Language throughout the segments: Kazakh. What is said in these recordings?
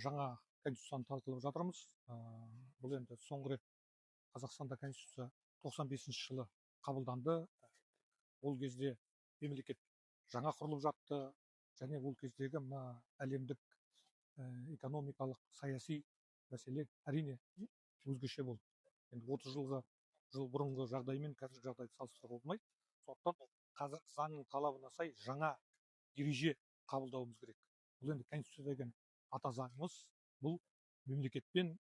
жаңа конституцияны талқылап жатырмыз. Бұл енді соңғы рет Қазақстанда конституция 95 жылы қабылданды. Ол кезде мемлекет жаңа құрылып жатты, және ол кездегі мына әлемдік экономикалық саяси мәселе әрине өзгеше болды. Енді 30 жыл бұрынғы жағдаймен қазіргі жағдайды салыстыруға болмайды. Сондықтан қазір заңның талабына сай жаңа ереже қабылдауымыз керек. Бұл енді конституция деген ата заңымыз, бұл мемлекетпен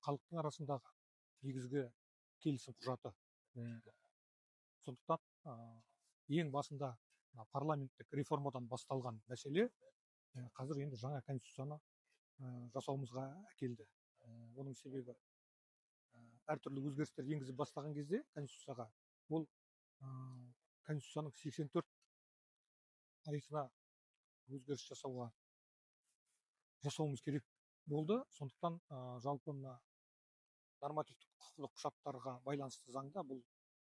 халықтың арасындағы негізгі келісім құжаты. Сондықтан ең басында парламенттік реформадан басталған мәселе қазір енді жаңа конституцияны жасауымызға әкелді. Оның себебі әртүрлі өзгерістер енгізіп бастаған кезде конституцияға, ол конституцияның 84 тарихына өзгеріс жасауымыз керек болды. Сондықтан жалпы мына нормативтік құқықтық құжаттарға байланысты заңда бұл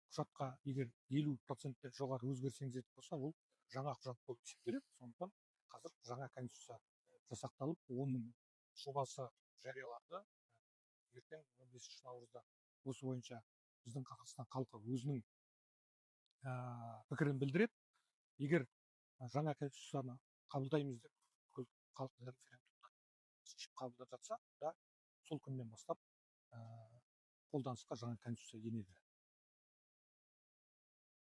құжатқа егер 50%-тен жоғары өзгеріс енгізетін болса, ол жаңа құжат болып есептеледі. Сондықтан қазір жаңа конституция жасақталып, оның жобасы жарияланды. Ертең 15 наурызда осы бойынша біздің Қазақстан халқы өзінің пікірін білдіреді. Егер жаңа конституцияны қабылдаймыз деп халықтың референдумда шешім қабылдап жатса, сол күннен бастап қолданысқа жаңа конституция енеді.